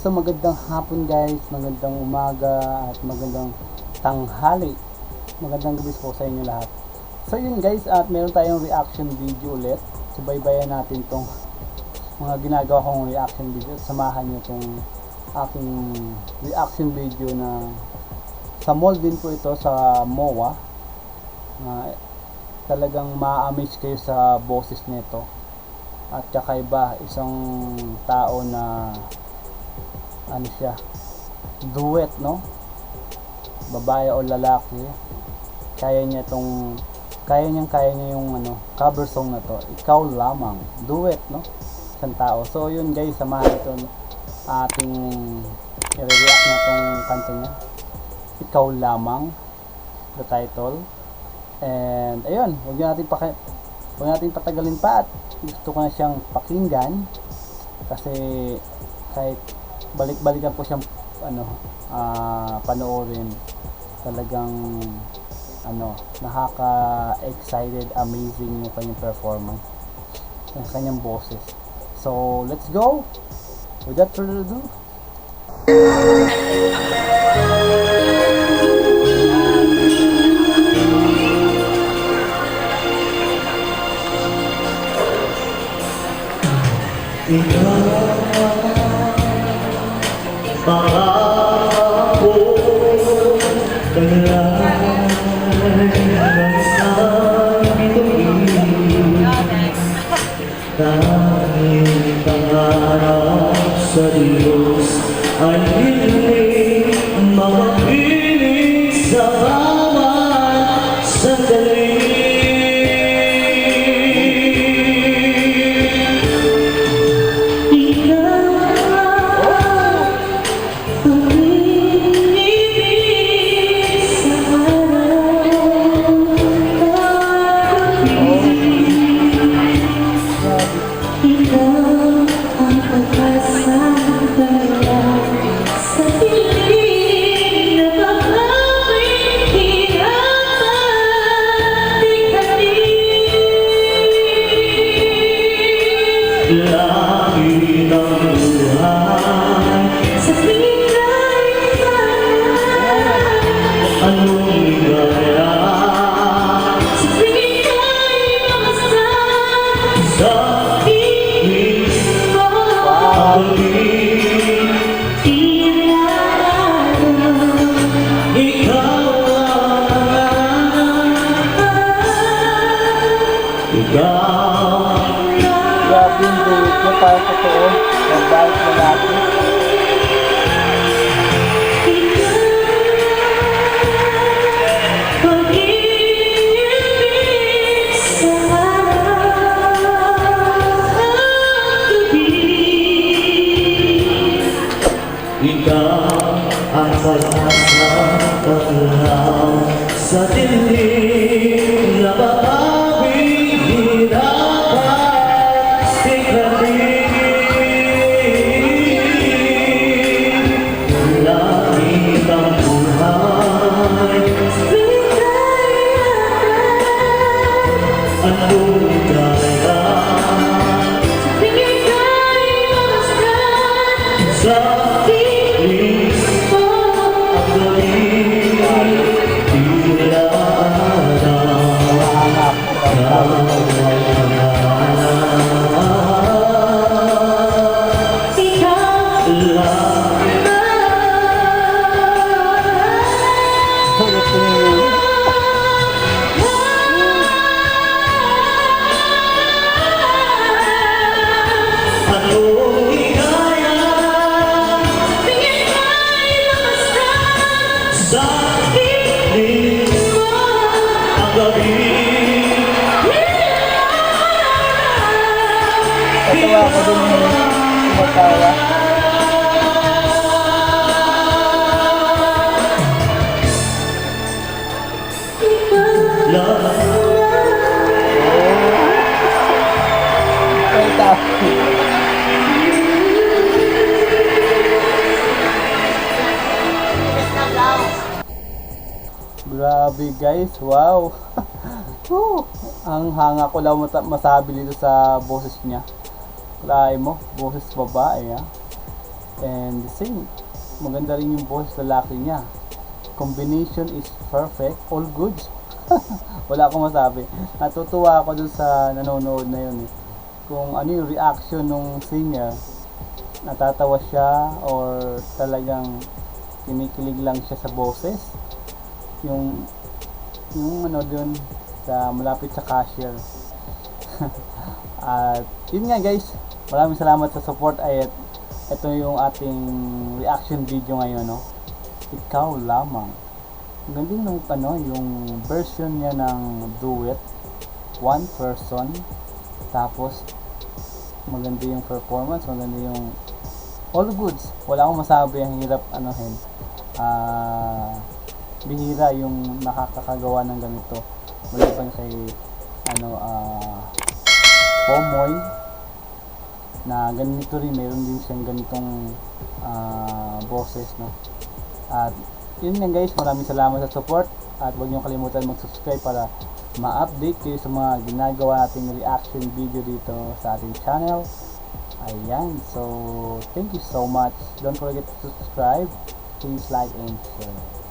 So magandang hapon guys, magandang umaga at magandang tanghali. Magandang gabi po sa inyo lahat. So yun guys, at meron tayong reaction video ulit. Subaybayan natin tong mga ginagawa kong reaction video at samahan nyo tong aking reaction video na sa mall din po ito, sa MOA. Talagang ma-amaze kayo sa boses nito. At kakaiba, isang tao na ano siya, duet, no? Babae o lalaki, kaya niya yung ano, cover song na to, Ikaw Lamang, duet, no? Isang tao. So yun guys, samahan ito ating i-react na tong kanta niya, Ikaw Lamang, the title. And ayun, huwag natin patagalin pa, at gusto ko na siyang pakinggan kasi kahit balik-balikan po siyang panoorin, talagang nakaka-excited, amazing yung kanyang performance, yung kanyang boses. So let's go, without further ado. Pangako taglay ng isang bituin, tanging pangarap sa Diyos ay hindi mapapiling sa bawat sandali. Langit ang buhay sa bigay anong ligaya sa bigay mamastan sa piling mo ang pag-ibig ikaw Grabe yung duet niya, parang totoo, ang balik lalaki. Ikaw ang pag-asa sa dilim na babawing hirapan siklatin. Langit ang buhay anong ligaya sa Katawa ko din yung kumatawa. Ay, tapo. Grabe guys, wow. Ang hanga ko lang masabi dito sa boses niya. Lain mo, boses babae ha. And same, maganda rin yung boses lalaki niya. Combination is perfect, all goods. Wala akong masabi. Natutuwa ako dun sa nanonood na yun eh. Kung ano yung reaction ng singer, natatawa siya or talagang kinikilig lang siya sa boses. Yung ano dun sa malapit sa cashier. At yun nga guys, maraming salamat sa support. Ay ito yung ating reaction video ngayon, no? Ikaw lamang. Ang galing ng ano, yung version niya ng duet, one person, tapos maganda yung performance, maganda yung all goods. Wala akong masabi, ang hirap anuhin. Bihira yung nakakagawa ng ganito. Maliban kay Pomoy na ganito rin, meron din siyang ganitong boses, no? At yun nga guys, maraming salamat sa support at huwag niyo kalimutan mag-subscribe para ma-update kayo sa mga ginagawa nating reaction video dito sa ating channel. Ayan, so thank you so much. Don't forget to subscribe, please like and share.